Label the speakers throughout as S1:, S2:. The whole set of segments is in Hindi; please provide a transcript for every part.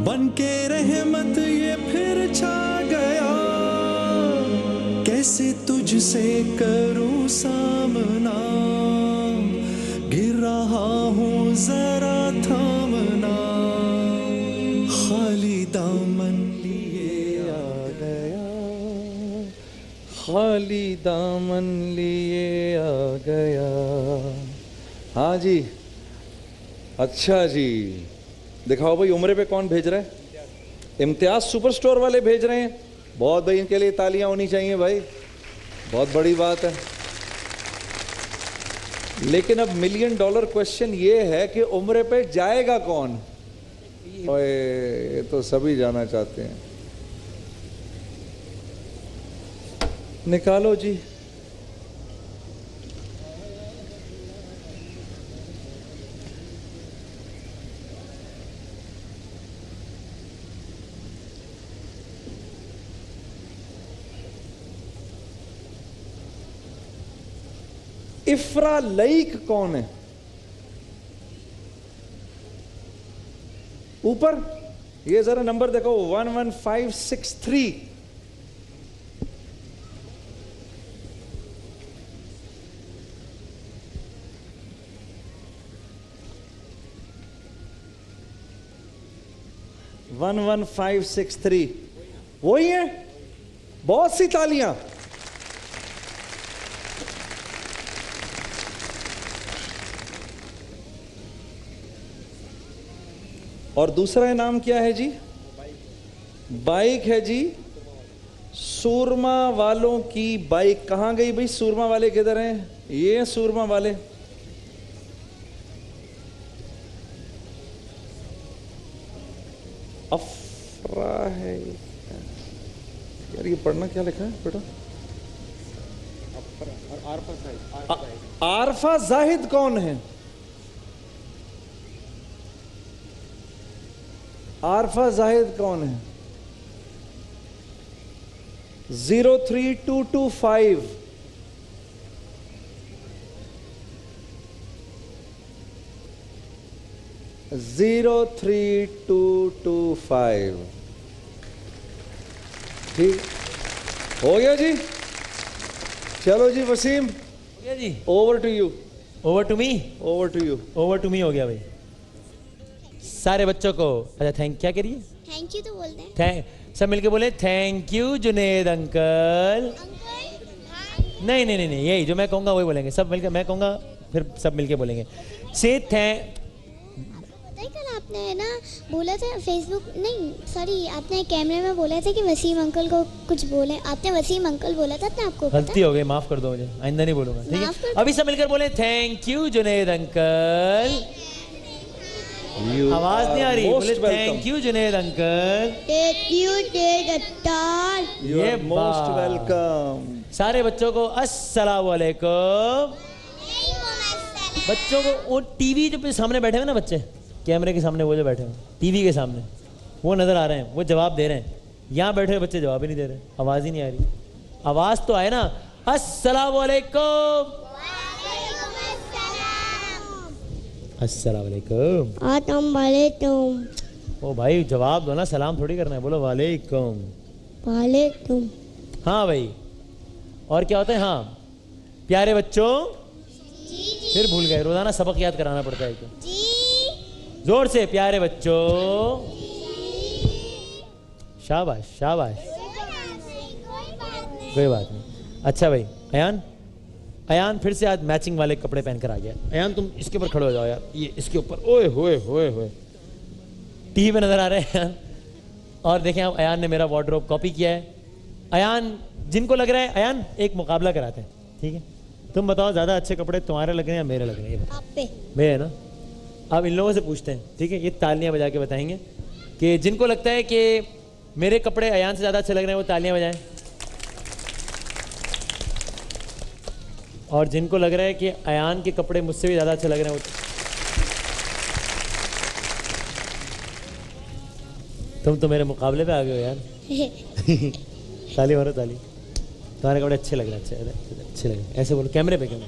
S1: बन के रहमत ये फिर छा गया, कैसे तुझसे करूं सामना, गिर रहा हूं जरा थामना, खाली दामन लिए आ गया,
S2: खाली दामन लिए आ गया। हाँ जी, अच्छा जी, दिखाओ भाई उम्र पे कौन भेज रहा है? इम्तियाज सुपर स्टोर वाले भेज रहे हैं। बहुत भाई, इनके लिए तालियां होनी चाहिए भाई, बहुत बड़ी बात है। लेकिन अब $1 मिलियन क्वेश्चन ये है कि उम्र पे जाएगा कौन? ओए, ये तो सभी जाना चाहते हैं। निकालो जी। इफ्रा लईक कौन है? ऊपर ये जरा नंबर देखो, 11563। वन 11563 वही है। बहुत सी तालियां। और दूसरा इनाम क्या है जी? बाइक है जी। सूरमा वालों की बाइक कहां गई भाई? सूरमा वाले किधर हैं? ये हैं सूरमा वाले। अफरा है यार, ये पढ़ना क्या लिखा है बेटा? आरफा जाहिद कौन है? आरफा जाहिद कौन है? 03225। जीरो 3225। ठीक हो गया जी। चलो जी वसीम,
S3: हो गया जी।
S2: Over to you.
S3: Over to me.
S2: Over to you.
S3: Over to me हो गया भाई। सारे बच्चों को अच्छा थैंक क्या करिए?
S4: थैंक यू तो बोलते हैं।
S3: सब मिलके बोले थैंक यू जुनेद अंकल। नहीं नहीं नहीं नहीं, यही जो मैं कहूँगा वही बोलेंगे सब मिलके। मैं कहूँगा फिर सब मिलके बोलेंगे। से
S4: कल आपने ना बोला था फेसबुक, नहीं सॉरी, आपने कैमरे में बोला था कि वसीम अंकल को कुछ बोले। आपने वसीम अंकल बोला था ना, आपको
S3: गलती हो गई, माफ कर दो मुझे, आइंदा नहीं बोलूंगा। ठीक है, अभी सब मिलकर बोले थैंक यू जुनेद अंकल। आवाज नहीं आ रही, बोले thank you Junaid uncle.
S4: Thank you
S2: ये मोस्ट वेलकम।
S3: सारे बच्चों को अस्सलाम वालेकुम। बच्चों को वो टीवी जो सामने बैठे हुए ना बच्चे, कैमरे के सामने वो जो बैठे हैं टीवी के सामने, वो नजर आ रहे हैं, वो जवाब दे रहे हैं। यहाँ बैठे हुए बच्चे जवाब ही नहीं दे रहे, आवाज ही नहीं आ रही। आवाज तो आए ना, अस्सलाम वालेकुम। अस्सलाम वालेकुम। ओ भाई जवाब दो ना, सलाम थोड़ी करना है, बोलो वालेकुम।
S4: वालेकुम।
S3: हाँ भाई, और क्या होता है? हाँ प्यारे बच्चों, फिर भूल गए, रोजाना सबक याद कराना पड़ता है क्या? जोर से, प्यारे बच्चों। शाबाश शाबाश, कोई बात नहीं। अच्छा भाई अयान, अयान फिर से आज मैचिंग वाले कपड़े पहनकर आ गया। अयान तुम इसके ऊपर खड़े हो जाओ यार, ये इसके ऊपर। ओए होए होए होए, टीवी पे नजर आ रहे हैं। और देखें आप, अयान ने मेरा वार्डरोब कॉपी किया है। अयान, जिनको लग रहा है, अयान एक मुकाबला कराते हैं, ठीक है? तुम बताओ ज्यादा अच्छे कपड़े तुम्हारे लग रहे हैं या मेरे लग रहे हैं?
S4: आप पे
S3: मेरे ना। अब इन लोगों से पूछते हैं, ठीक है? ये तालियां बजा के बताएंगे कि जिनको लगता है कि मेरे कपड़े अयान से ज्यादा अच्छे लग रहे हैं वो तालियां बजाएं, और जिनको लग रहा है कि अयान के कपड़े मुझसे भी ज्यादा अच्छे लग रहे हैं वो। तुम तो मेरे मुकाबले पे आ गए हो यार। ताली मारो ताली। तुम्हारे कपड़े अच्छे लग रहे हैं, अच्छे लग रहे हैं, ऐसे बोलो कैमरे पे, कैमरे।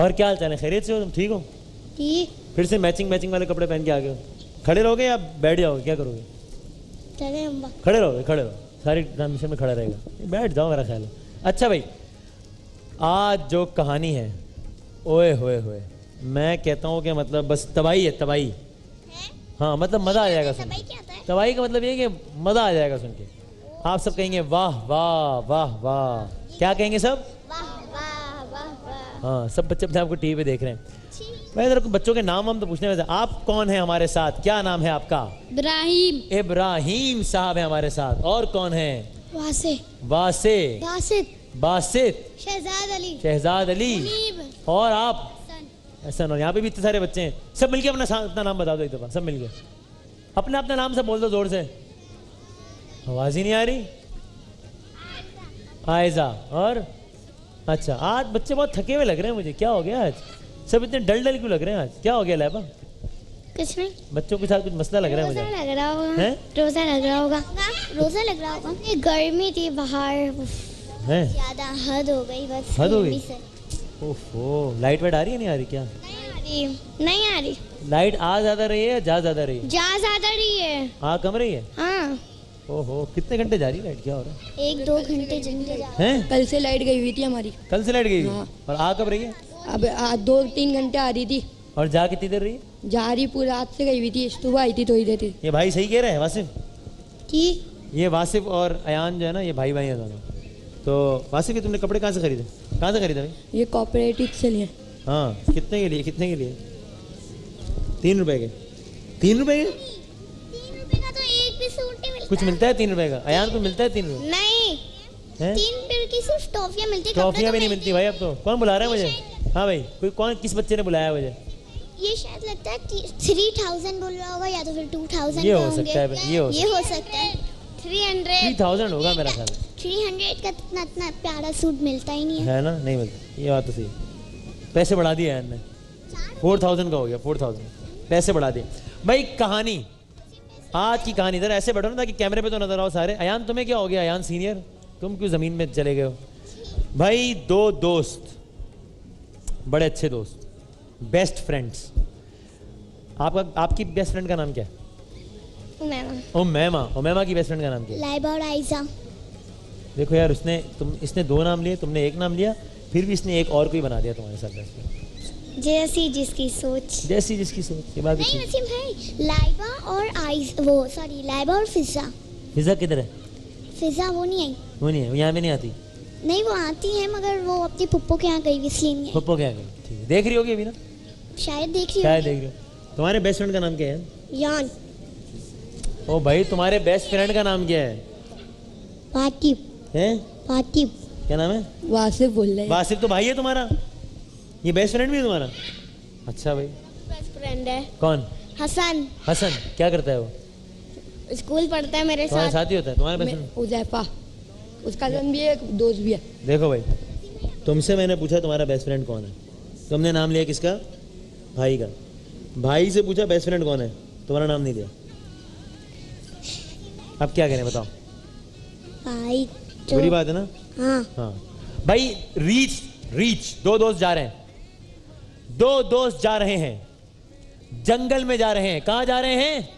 S3: और क्या हाल चाल है? खैरियत से हो तुम? ठीक हो?
S4: ठीक।
S3: फिर से मैचिंग वाले कपड़े पहन के आ गए हो? खड़े रहोगे या बैठ जाओगे, क्या करोगे?
S4: चले अम्बा।
S3: खड़े रहोगे, खड़े रहो, सारी ट्रांसमिशन में खड़ा रहेगा, बैठ जाओ मेरा ख्याल है। अच्छा भाई, आज जो कहानी है, ओए होए होए, मैं कहता हूँ कि मतलब बस तबाही है, तबाही। हाँ मतलब मज़ा आ जाएगा सुन के। तबाही का मतलब ये कि मज़ा आ जाएगा सुन के। आप सब कहेंगे वाह वाह वाह वाह, क्या कहेंगे सब?
S4: वाह वाह वाह वाह।
S3: हाँ सब बच्चे अपने आपको टीवी पे देख रहे हैं। मैं जरा बच्चों के नाम हम तो पूछने में, आप कौन है हमारे साथ, क्या नाम है आपका?
S5: इब्राहिम।
S3: इब्राहिम साहब है हमारे साथ। और कौन है?
S5: वासे।
S3: वासे।
S4: बासित।
S3: बासित।
S4: शहजाद अली।
S3: शहजाद अली।
S4: मुनीब।
S3: और आप? ऐसा ना, यहाँ पे भी इतने सारे बच्चे हैं, सब मिलके अपना नाम बता दो एक दफा, सब मिलके अपना अपना नाम सब बोल दो जोर से, आवाज ही नहीं आ रही। आयजा। और अच्छा, आज बच्चे बहुत थके हुए लग रहे हैं मुझे, क्या हो गया आज? सब इतने डल डल क्यों लग रहे हैं आज, क्या हो गया लैबा?
S4: कुछ नहीं,
S3: बच्चों के साथ कुछ मसला लग रहा है मुझे।
S4: रोजा लग रहा होगा।
S3: हैं?
S4: रोजा लग रहा होगा। रोजा लग रहा होगा। ये गर्मी थी बाहर,
S3: हैं?
S4: ज्यादा हद हो गई बस।
S3: हद हो गई?
S4: गर्मी से।
S3: ओहो, लाइट वाइट आ रही है, नहीं आ रही क्या?
S4: नहीं आ रही, नहीं आ रही।
S3: लाइट आ ज्यादा रही है या जा ज्यादा रही है?
S4: जा ज्यादा रही है।
S3: आ कम रही है?
S4: हाँ,
S3: ओहो, कितने घंटे जा रही है लाइट, क्या हो रहा है?
S4: 1-2 घंटे जिंदे जा।
S3: हैं?
S5: कल से लाइट गई हुई थी हमारी।
S3: कल से लाइट गई हुई?
S5: हाँ।
S3: और आ कब रही है?
S5: अब 2-3 घंटे आ रही थी।
S3: और जा कितनी देर रही है?
S5: जा रही पूरी रात से गई हुई थी, सुबह आई थी थोड़ी देर थी।
S3: ये भाई सही कह रहे हैं वासिफ?
S4: कि
S3: ये वासिफ और अयान जो है ना, ये भाई भाई हैं दोनों। तो वासिफ, तुमने कपड़े कहाँ से खरीदे? कहाँ से खरीदे भाई?
S5: ये कोऑपरेटिव से लिए।
S3: हाँ, कितने के लिए? कितने के लिए? 3 रुपए के? 3 रुपए के?
S4: 3 रुपए का तो एक भी सूट नहीं मिलता।
S3: कुछ मिलता है 3 रुपए का? अयान को मिलता है 3 रुपए?
S4: नहीं,
S3: हैं?
S4: 3 रुपए की सिर्फ टॉफियां मिलती है।
S3: ट्रॉफियाँ भी नहीं मिलती भाई अब तो। कौन बुला रहा है मुझे? हाँ भाई, कोई कौन, किस बच्चे ने बुलाया मुझे?
S4: ये शायद लगता है 3000 बोल रहा होगा या तो फिर 2000
S3: ये
S4: का
S3: हो
S4: होंगे।
S3: सकता है भाई, ये हो
S4: सकता है। 300
S3: 3000 होगा मेरा ख्याल है।
S4: 300 का इतना प्यारा सूट मिलता ही नहीं है।
S3: है ना, नहीं मिलता, ये बात तो सही है। पैसे बढ़ा दिए अयान ने, 4000 का हो गया, 4000 पैसे बढ़ा दिए भाई। कहानी, आज की कहानी, इधर ऐसे बैठो ना ताकि कैमरे पे तो नजर आओ सारे। अयान तुम्हें क्या हो गया? अयान सीनियर, तुम क्यों जमीन में चले गए हो भाई? 2 दोस्त, बड़े अच्छे दोस्त, बेस्ट फ्रेंड्स। आपकी बेस्ट फ्रेंड का नाम क्या है? उम्मेमा। उम्मेमा की बेस्ट फ्रेंड का नाम क्या है?
S4: लाइबा और आइजा।
S3: देखो यार, इसने 2 नाम लिए, तुमने 1 नाम लिया, फिर भी इसने एक और कोई बना दिया तुम्हारे साथ बेस्ट फ्रेंड।
S4: जैसी जिसकी सोच।
S3: जैसी जिसकी सोच, ये बात भी
S4: नहीं
S3: ठीक।
S4: वसीम भाई, लाइबा और लाइबा और फिजा।
S3: फिजा किधर है?
S4: फिजा वो नहीं आई।
S3: वो नहीं है, वो यहाँ पे नहीं आती।
S4: नहीं, वो आती है मगर वो अपनी पुप्पो के यहाँ गई हुई, इसलिए नहीं आई।
S3: पप्पो क्या गई? ठीक है, देख रही होगी अभी ना?
S4: शायद देख रही
S3: शायद
S4: होगी।
S3: देख रही हो। तुम्हारे बेस्ट फ्रेंड का नाम क्या है?
S4: यान।
S3: ओ भाई, तुम्हारे बेस्ट फ्रेंड का नाम क्या है?
S4: पाटिब।
S3: हैं?
S4: पाटिब।
S3: क्या नाम है?
S5: वासिफ बोल रहे हैं।
S3: वासिफ तो भाई है तुम्हारा, ये बेस्ट फ्रेंड भी है तुम्हारा? अच्छा भाई,
S4: बेस्ट फ्रेंड है
S3: कौन?
S4: हसन।
S3: हसन, क्या करता है वो?
S4: स्कूल पढ़ता है मेरे
S3: तुम्हारे
S4: साथ।
S3: साथ ही होता है तुम्हारा बेस्ट फ्रेंड?
S5: उजैफा, उसका कजन भी है, एक दोस्त भी है।
S3: देखो भाई, तुमसे मैंने पूछा तुम्हारा बेस्ट फ्रेंड कौन है, तुमने नाम लिया किसका? भाई का। भाई से पूछा बेस्ट फ्रेंड कौन है, तुम्हारा नाम नहीं लिया। अब क्या करें बताओ?
S4: भाई तो
S3: बुरी बात है ना?
S4: हाँ,
S3: हाँ भाई, रीच 2 दोस्त जा रहे हैं, 2 दोस्त जा रहे हैं, जंगल में जा रहे हैं। कहाँ जा रहे हैं?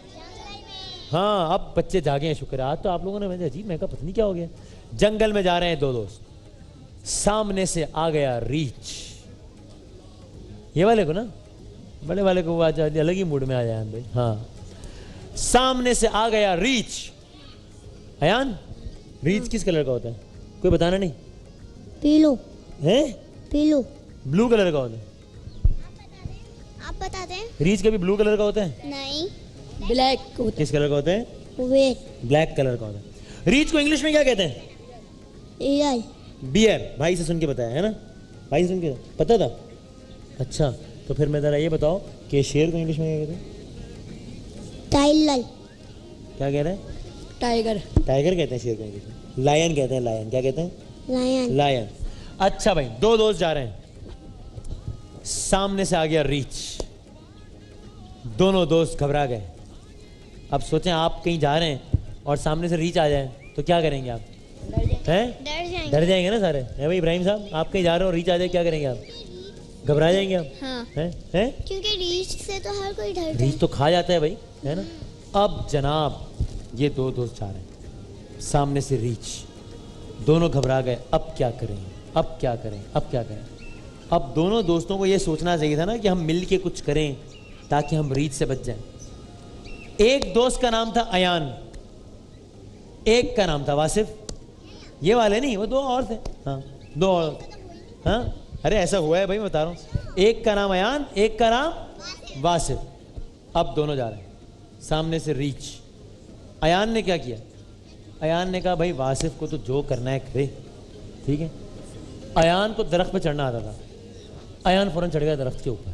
S3: हाँ, अब बच्चे जागे हैं, शुक्र है। आज तो आप लोगों ने, मुझे अजीब, मैं कहा पता नहीं क्या हो गया। जंगल में जा रहे हैं 2 दोस्त, सामने से आ गया रीच। ये वाले को ना, बड़े वाले को आज अलग ही मूड में आ जाए भाई। हाँ, सामने से आ गया रीच। अयान, रीच किस कलर का होता है? कोई बताना नहीं
S4: पीलो।
S3: है?
S4: पीलो।
S3: ब्लू कलर का होता है।
S4: आप बता दें।
S3: रीच कभी ब्लू कलर का होता है?
S4: नहीं,
S5: ब्लैक होता
S3: किस कलर का होता है?
S4: वेट।
S3: ब्लैक कलर का होता है। रीच को इंग्लिश में क्या कहते हैं?
S4: एआई।
S3: बियर। भाई से सुन के बताया है ना? भाई से सुन के पता था? अच्छा, तो फिर मैं जरा ये बताओ कि शेर को इंग्लिश में क्या कहते हैं?
S4: टाइलल।
S3: क्या कह रहे हैं?
S5: टाइगर।
S3: टाइगर कहते हैं शेर को इंग्लिश में। लायन कहते हैं, लायन। क्या कहते हैं?
S4: लायन।
S3: लायन। अच्छा भाई, 2 दोस्त जा रहे हैं, सामने से आ गया रीच। दोनों दोस्त घबरा गए। अब सोचें आप कहीं जा रहे हैं और सामने से रीच आ जाए तो क्या करेंगे आप? हैं?
S4: डर जाएंगे।
S3: डर जाएंगे ना सारे। है भाई इब्राहिम साहब, आप कहीं जा रहे हो और रीच आ जाए, क्या करेंगे आप? घबरा जाएंगे आप?
S4: हाँ।
S3: हैं?
S4: क्योंकि रीछ से तो हर कोई डरता है।
S3: रीछ तो खा जाता है भाई, है ना? अब जनाब ये दो दोस्त जा रहे हैं, सामने से रीछ, दोनों घबरा गए। अब क्या करें, अब क्या करें, अब क्या करें? अब दोनों दोस्तों को ये सोचना चाहिए था ना कि हम मिल के कुछ करें ताकि हम रीछ से बच जाएं। एक दोस्त का नाम था अयान, एक का नाम था वासिफ। ये वाले नहीं, वो दो और थे। हाँ, दो और। हाँ, अरे ऐसा हुआ है भाई, मैं बता रहा हूँ। एक का नाम अयान, एक का नाम वासिफ। अब दोनों जा रहे हैं, सामने से रीछ। अयान ने क्या किया? अयान ने कहा भाई वासिफ को तो जो करना है करे, ठीक है। अयान को दरख्त पे चढ़ना आता था। अयान फौरन चढ़ गया दरख्त के ऊपर,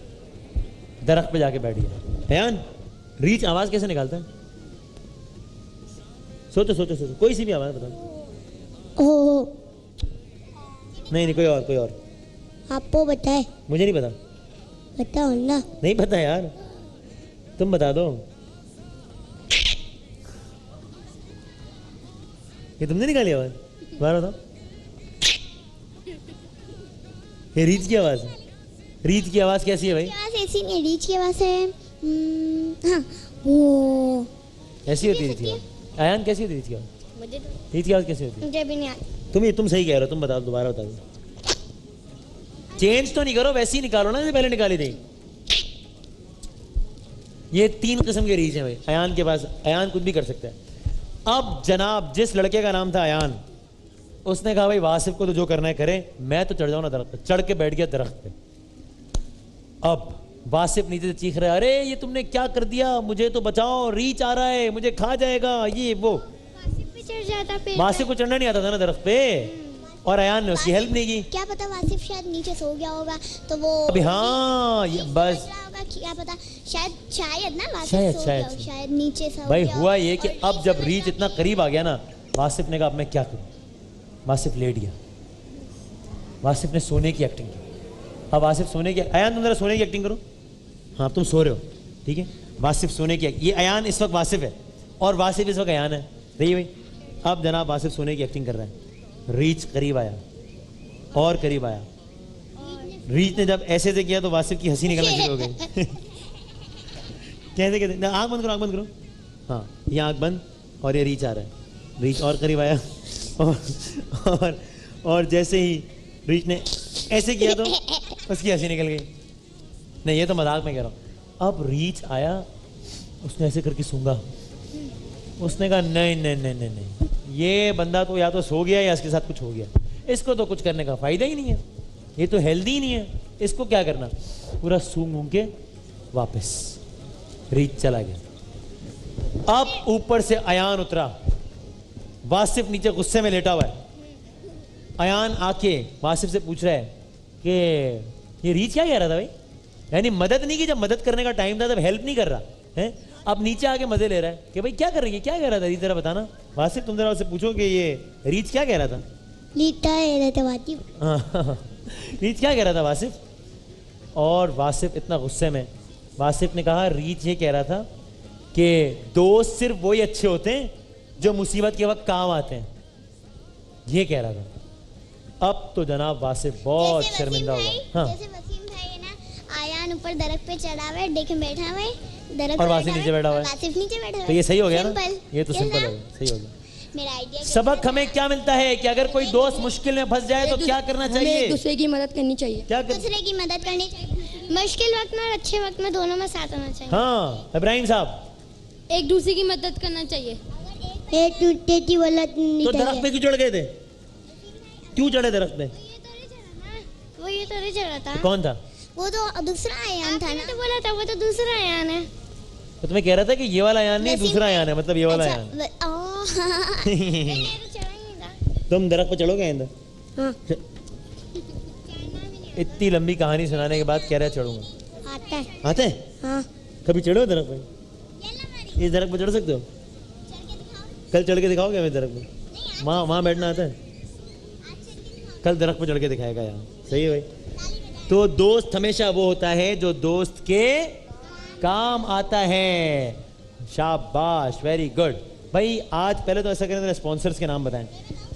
S3: दरख्त पे जाके बैठ गया। अयान, रीछ आवाज कैसे निकालता है? सोचो सोचो सोचो, कोई सी भी आवाज बताओ।
S5: ओ,
S3: नहीं नहीं, कोई और, कोई और।
S5: आपको बताए?
S3: मुझे नहीं पता।
S5: बताओ ना।
S3: नहीं पता यार, तुम बता दो। ये तुमने निकाली आवाज? बाहर बताओ। ये रीछ की आवाज है। रीछ की आवाज कैसी है भाई?
S4: आवाज ऐसी नहीं है, रीछ की आवाज है। हाँ, वो
S3: ऐसी होती है रीछ की आवाज। अयान, कैसी होती है रीछ की आवाज?
S4: मुझे
S3: रीछ की आवाज कैसी होती है?
S4: मुझे भी नहीं आती।
S3: तुम सही कह रहे हो, तुम बताओ, दोबारा बता दो। चेंज तो नहीं करो, वैसे ही निकालो ना जैसे पहले निकाली थी। ये 3 किस्म के रीछ हैं भाई अयान के पास। अयान कुछ भी कर सकता है। अब जनाब जिस लड़के का नाम था अयान, उसने कहा भाई वासिफ को तो जो करना है करे, मैं तो चढ़ जाऊं ना दरख्त पे। चढ़ के बैठ गया दरख्त पे। अब वासिफ नीचे से चीख रहा है, अरे ये तुमने क्या कर दिया, मुझे तो बचाओ, रीछ आ रहा है, मुझे खा जाएगा, ये वो।
S4: वासिफ पे चढ़ जाता पेड़
S3: वासिफ को चढ़ना नहीं आता था ना दरख्त पे, और अयान ने उसकी हेल्प नहीं की।
S4: क्या पता वासिफ शायद नीचे सो गया होगा, तो वो
S3: अभी हाँ, ये बस
S4: सोच रहा होगा, क्या पता, शायद ना वासिफ
S3: शायद,
S4: सो
S3: शायद,
S4: गया हो, शायद नीचे सो
S3: भाई
S4: गया
S3: हुआ
S4: हो,
S3: ये कि
S4: और
S3: अब जब रीछ इतना करीब आ गया ना, वासिफ ने कहा अब मैं क्या करूं। वासिफ लेट गया। वासिफ ने सोने की एक्टिंग की। अब वासिफ सोने की, अयान तुम जरा सोने की एक्टिंग करो। हाँ, तुम सो रहे हो, ठीक है। वासिफ सोने की, ये अयान इस वक्त वासिफ है और वासिफ इस वक्त अयान है, देखिए भाई। अब जनाब वासिफ सोने की एक्टिंग कर रहा है। रीछ करीब आया और करीब आया। रीछ ने जब ऐसे से किया तो वासिफ की हंसी निकलना शुरू हो गई। कैसे कहते, आँख बंद करो, आँख बंद करो। हाँ, ये आँख बंद, और ये रीछ आ रहा है। रीछ और करीब आया और जैसे ही रीछ ने ऐसे किया तो उसकी हंसी निकल गई। नहीं, ये तो मजाक में कह रहा हूँ। अब रीछ आया, उसने ऐसे करके सूंघा। उसने कहा नहीं नहीं नहीं नहीं नहीं, ये बंदा तो या तो सो गया या इसके साथ कुछ हो गया, इसको तो कुछ करने का फायदा ही नहीं है, ये तो हेल्दी ही नहीं है, इसको क्या करना। पूरा सूंघ के वापस रीछ चला गया। अब ऊपर से अयान उतरा, वासिफ नीचे गुस्से में लेटा हुआ है। अयान आके वासिफ से पूछ रहा है कि ये रीछ क्या कह रहा था भाई, यानी मदद नहीं की, जब मदद करने का टाइम था तब हेल्प नहीं कर रहा है, अब नीचे आके मजे ले रहा है कि भाई क्या कर रही है, क्या कह रहा था रीछ, जरा बताना। वासिफ तुम जरा उससे पूछो कि ये रीछ क्या कह रहा था।
S4: लीटा है रहते
S3: हाँ, रीछ क्या कह रहा था वासिफ। और वासिफ इतना गुस्से में, वासिफ ने कहा रीछ ये कह रहा था कि दोस्त सिर्फ वही अच्छे होते हैं जो मुसीबत के वक्त काम आते हैं, ये कह रहा था। अब तो जनाब वासिफ बहुत शर्मिंदा होगा। हाँ,
S4: जैसे वसीम भाई है ना, आयान ऊपर दरख्त पे चढ़ा हुआ है, देखे बैठा हुआ है, दरख्त
S3: और
S4: पे
S3: वासिफ नीचे बैठा हुआ है।
S4: वासिफ नीचे बैठा हुआ है।
S3: तो ये सही हो गया ना,
S4: Simple।
S3: ये तो सिंपल
S4: ना?
S3: हो गया, सही हो गया।
S4: मेरा आइडिया
S3: सबक हमें क्या मिलता है कि अगर कोई दोस्त मुश्किल में फंस जाए तो क्या करना
S5: हमें
S3: चाहिए,
S5: एक दूसरे की मदद करनी चाहिए।
S3: क्या कर...
S4: दूसरे की मदद करनी चाहिए, मुश्किल वक्त में और अच्छे वक्त में दोनों में साथ होना चाहिए।
S3: हाँ इब्राहिम साहब,
S6: एक दूसरे की मदद करना चाहिए।
S5: एक टूटे की गलत नहीं
S3: तो दरख्त पे क्यों चढ़ गए थे, क्यों चढ़े दरख्त पे,
S4: वो ये तो नहीं चढ़ा था,
S3: कौन था,
S4: वो तो दूसरा आयान था ना,
S6: तो बोला था वो तो दूसरा आयान है।
S3: तो तुम्हें कह रहा था कि ये वाला यान नहीं दूसरा यान है, मतलब ये वाला यान। तुम दरख्त पे चढ़ोगे आइंदा?
S5: हाँ।
S3: इतनी लंबी कहानी सुनाने के बाद कह रहा है चढ़ूंगा।
S4: आता है।
S3: आते हैं?
S5: हाँ।
S3: कभी चढ़ो दरख्त पे, इस दरख्त पे चढ़ सकते हो, कल चढ़ के दिखाओगे हमें दरख्त पे, वहाँ बैठना आता है, कल दरख्त पे चढ़ के दिखाएगा यहाँ, सही है भाई। तो दोस्त हमेशा वो होता है जो दोस्त के काम आता है। शाबाश, वेरी गुड भाई। आज पहले तो ऐसा करें, स्पॉन्सर्स के नाम बताएं।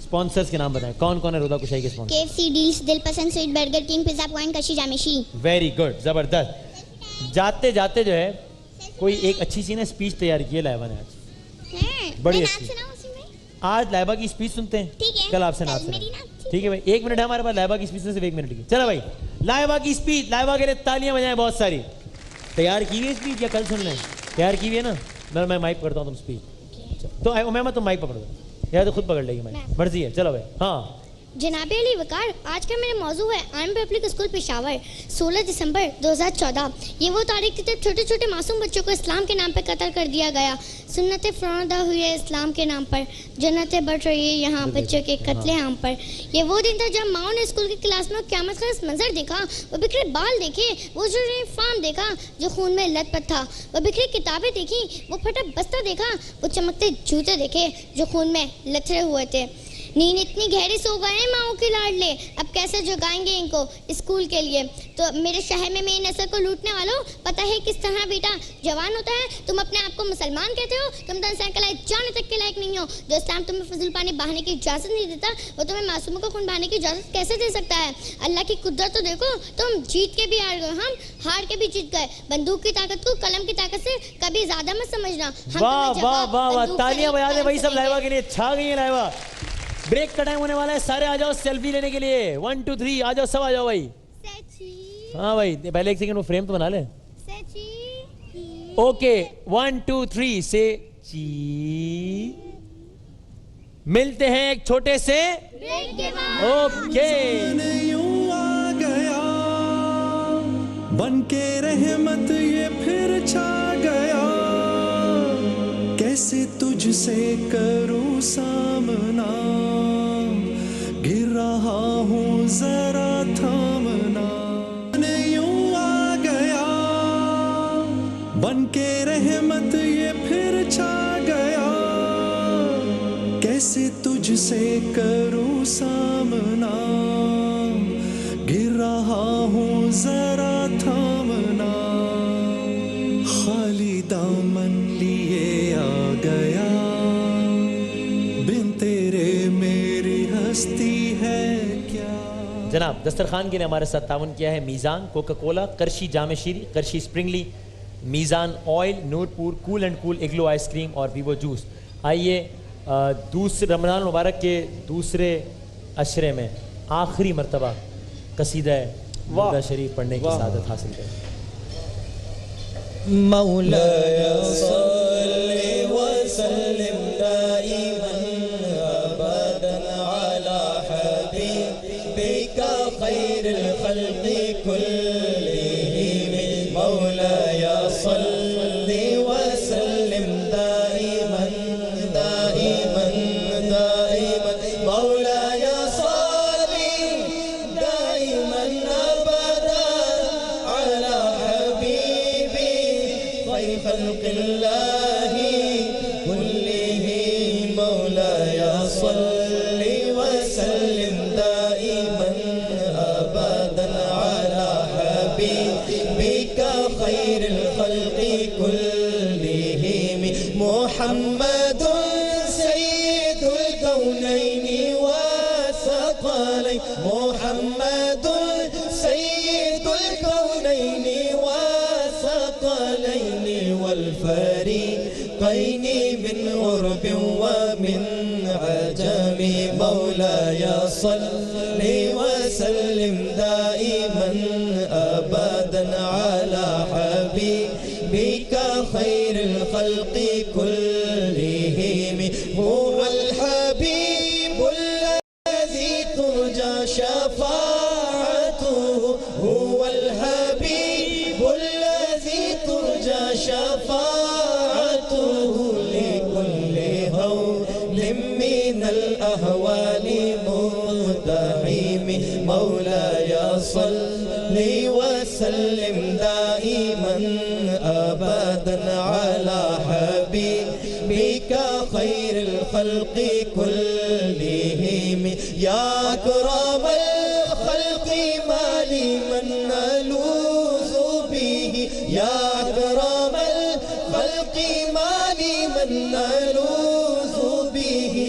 S3: स्पॉन्सर्स के नाम बताएं, कौन कौन है रोदा कुशाई के स्पॉन्सर?
S4: KFC डील्स, दिल पसंद sweet, burger king, pizza point, कशी जामेशी।
S3: वेरी गुड, जबरदस्त। जाते जाते जो है कोई एक अच्छी सी ना स्पीच तैयार की है लाइबा ने आज, बड़ी अच्छी। आज लाइबा की स्पीच सुनते हैं,
S4: ठीक है,
S3: कल आपसे नाच
S4: मेरी
S3: सुनेंगे।
S4: नाच।
S3: ठीक है भाई, 1 मिनट है हमारे पास लाइबा की स्पीच में, सिर्फ 1 मिनट की। चलो भाई, लाइबा की स्पीच, लाइबा के लिए तालियां बजाएं बहुत सारी। तैयार की हुई है स्पीच या कल सुन लें? तैयार की हुई है ना? मैं माइक पकड़ता हूँ, तुम स्पीच तो उमैमा तुम माइक पकड़ दो, या तो खुद पकड़ लेगी माइक, मर्जी है। चलो भाई। हाँ
S6: जनाब अली वकार, आज का मेरा मौजू है आर्मी पब्लिक स्कूल पेशावर, 16 दिसंबर 2014। ये वो तारीख थी जब छोटे छोटे मासूम बच्चों को इस्लाम के नाम पर कत्ल कर दिया गया। सुन्नतें फ़रोदा हुई है इस्लाम के नाम पर, जन्नतें बढ़ रही है यहाँ बच्चों के कत्लेआम पर। ये वो दिन था जब माओ ने स्कूल की क्लास में क़यामत का मंजर देखा। वो बिखरे बाल देखे, वो जो यूनिफॉर्म देखा जो खून में लथपथ था। वो बिखरी किताबें देखी, वो फटा बस्ता देखा, वो चमकते जूते देखे जो खून में लथड़े हुए थे। नींद इतनी गहरी सो गए हैं माओ के लाडले, अब कैसे जगाएंगे इनको स्कूल के लिए। तो मेरे शहर में मेरी नस्ल को लूटने वालों, पता है किस तरह बेटा जवान होता है। तुम अपने आप को मुसलमान कहते हो, तुम तो इंसान के लायक जाने तक के लायक नहीं हो। जो इस्लाम तुम्हें फजूल पानी बहाने की इजाज़त नहीं देता, वो तुम्हें मासूमों को खून बहाने की इजाज़त कैसे दे सकता है। अल्लाह की कुदरत तो देखो, तुम जीत के भी हार गए, हम हार के भी जीत गए। बंदूक की ताकत को कलम की ताकत से कभी ज़्यादा मत समझना।
S3: वाह वाह वाह वाह, तालियां बजा दे भाई सब लाइबा के लिए, छा गई है लाइबा। ब्रेक का टाइम होने वाला है, सारे आ जाओ सेल्फी लेने के लिए। 1 2 3 आ जाओ, सब आ जाओ भाई। हाँ भाई, पहले 1 सेकंड वो फ्रेम तो बना ले। ओके 1 2 3 से ची। मिलते हैं एक छोटे से ओके।
S1: यूं आ गया बन के रहमत ये फिर छा गया, कैसे तुझसे करूं सामना, गिर रहा हूं जरा थामना। यूं आ गया बन के रहमत ये फिर छा गया, कैसे तुझसे करूं सामना, गिर रहा हूं जरा थामना। खाली दामन लिए आ गया, बिन तेरे मेरी हस्ती है क्या।
S3: जनाब दस्तरखान के लिए हमारे साथ ताउन किया है मीज़ान Coca Cola, करशी jam Shiri, करशी Sprüngli, Meezaan oil, Nurpur cool and cool, इग्लो ice cream और वीवो जूस। आइए दूसरे रमज़ान मुबारक के दूसरे अशरे में आखिरी मरतबा कसीदा दुरूद शरीफ पढ़ने की सादत हासिल करें।
S7: मौलाया सल्ली व सल्लिम दाइमन अबदन अला हबीबिका खैरिल खल्क़ि कुल्लिहिम। मौलाया सल्ली व सल्लिम दाइमन दाइमन दाइमन। मौलाया सल्ली दाइमन अबदन अला हबीबी खल्क़िल्लाहि कुल्लिहि। मौलाया सल्ली व सल्लिम दाइमन अबदन अला हबीबिका खैरिल खल्क़ि कुल्लिहिम। मुहम्मदुन सय्यिदुल कौनैनि व सकलैन। मुहम्मदुन सय्यिदुल कौनैनि व सकलैन वल फरीक़ैन मिन उर्ब व मिन अजम। मौलाया सल्ली व सल्लिम दाइमन अबदन अला हबीबिका खैरिल खल्क़ि कुल्लिहिम। हुवल हबीबुल लज़ी तुरजा शफ़ाअतुहु। हुवल हबीबुल लज़ी तुरजा शफ़ाअतुहु लिकुल्लि हौलिम मिनल अहवालि मुक़तहिम। मौलाया सल्ली व सल्लिम दाइमन अबदन अला हबीबिका खैरिल खल्क़ि कुल्लिहिम। या अकरमल खल्क़ि माली मन नलूज़ु बिही। या अकरमल खल्क़ि माली मन नलूज़ु बिही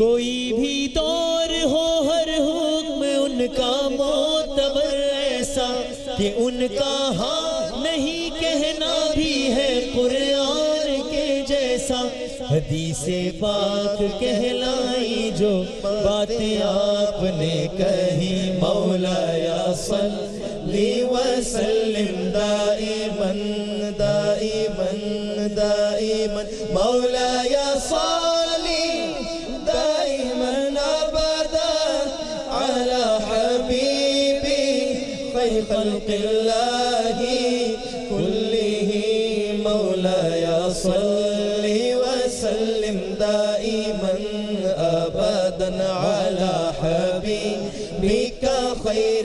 S8: कोई भी दौर हो हर हुक्म उनका मोतबर ऐसा कि उनका हाँ नहीं कहना भी है कुरान के जैसा हदीसे पाक कहलाई जो बातें आपने कही
S7: मौलाया सल्ली वसल्लिम दाइमन दाइमन दाइमन मौलाया सल्ली दाइमन अबदा अला हबीबी खैर खल्क़िल्लाहि कुल्लिही मौलाया सल्ली वसल्लिम दाइमन अबदा अला हबीबिक खैर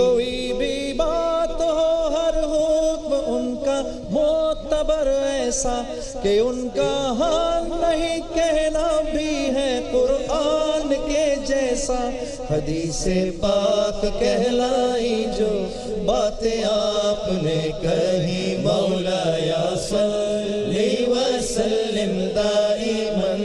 S1: कोई भी बात हो हर हुक्म उनका मोतबर ऐसा कि उनका हाल नहीं कहना भी है कुरान के जैसा हदीसे पाक कहलाई जो बातें आपने कही मौलाया सल्ली वसल्लिम दाइमन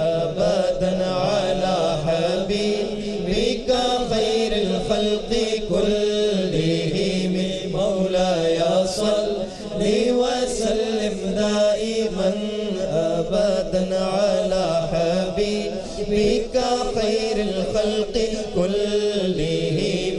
S1: अबदन अला हबीबिक खैरिल खल्क़ि कुल्लिहिम मौलाया सल्ली वसल्लिम दाइमन अबदन अला हबीबिक खैरिल खल्क़ि कुल्लिहिम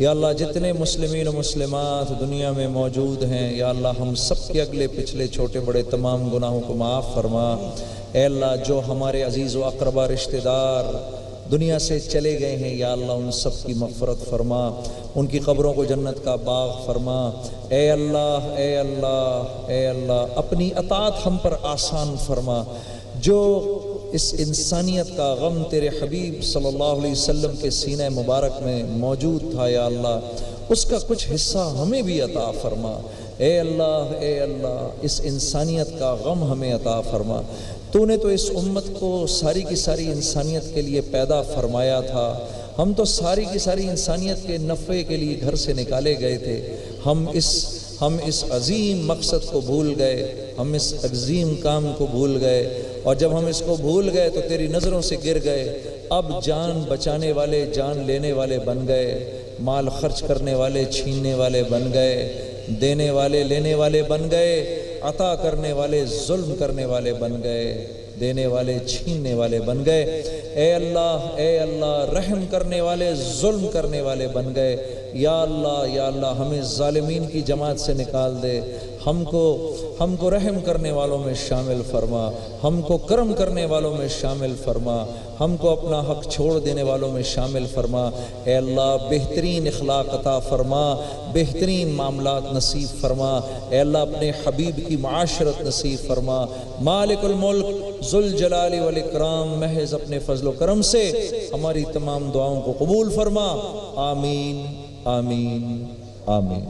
S2: या अल्लाह जितने मुस्लिमीन और मुस्लिमात दुनिया में मौजूद हैं या अल्लाह हम सब के अगले पिछले छोटे बड़े तमाम गुनाहों को माफ़ फरमा। ए अल्लाह जो हमारे अजीज़ व अक़रबा रिश्तेदार दुनिया से चले गए हैं या अल्लाह उन सब की मग़फ़रत फरमा, उनकी क़ब्रों को जन्नत का बाग फरमा। ए अल्लाह ए अल्लाह ए अल्लाह अपनी अताअत हम पर आसान फरमा। जो इस इंसानियत का गम तेरे हबीब सल्लल्लाहु अलैहि वसल्लम के सीने मुबारक में मौजूद था या अल्लाह उसका कुछ हिस्सा हमें भी अता फरमा। ए अल्लाह इस इंसानियत का गम हमें अता फरमा। तूने तो इस उम्मत को सारी की सारी इंसानियत के लिए पैदा फरमाया था। हम तो सारी की सारी इंसानियत के नफ़े के लिए घर से निकाले गए थे। हम इस अजीम मकसद को भूल गए, हम इस अजीम काम को भूल गए, और जब हम इसको भूल गए तो तेरी नज़रों से गिर गए। अब जान बचाने वाले जान लेने वाले बन गए, माल खर्च करने वाले छीनने वाले बन गए, देने वाले लेने वाले बन गए, अता करने वाले जुल्म करने वाले बन गए, देने वाले छीनने वाले बन गए। ए अल्लाह रहम करने वाले जुल्म करने वाले बन गए। या अल्लाह हमें ज़ालिमीन की जमात से निकाल दे। हमको रहम करने वालों में शामिल फरमा, हमको करम करने वालों में शामिल फरमा, हमको अपना हक छोड़ देने वालों में शामिल फरमा। ए अल्लाह बेहतरीन इखलाक अता फरमा, बेहतरीन मामलात नसीब फरमा। ए अल्लाह अपने हबीब की माशरत नसीब फरमा। मालिकुल मुल्क जुल जलाली वल इकराम महज अपने फजलो करम से हमारी तमाम दुआओं को कबूल फरमा। आमीन आमीन आमीन।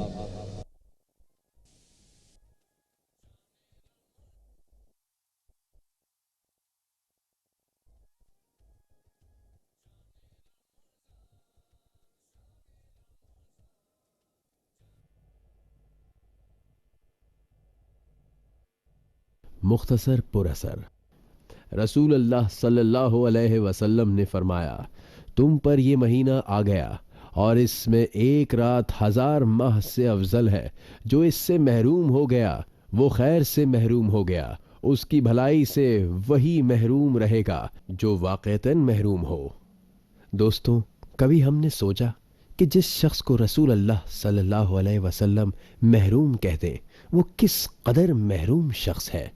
S9: मुख्तसर पुरअसर। रसूल अल्लाह सल्लल्लाहु अलैहि वसल्लम ने फरमाया, तुम पर ये महीना आ गया और इसमें एक रात 1000 माह से अफजल है। जो इससे महरूम हो गया वो खैर से महरूम हो गया, उसकी भलाई से वही महरूम रहेगा जो वाक़तन महरूम हो। दोस्तों, कभी हमने सोचा कि जिस शख्स को रसूल अल्लाह सल्लल्लाहु अलैहि वसल्लम महरूम कहते वो किस कदर महरूम शख्स है।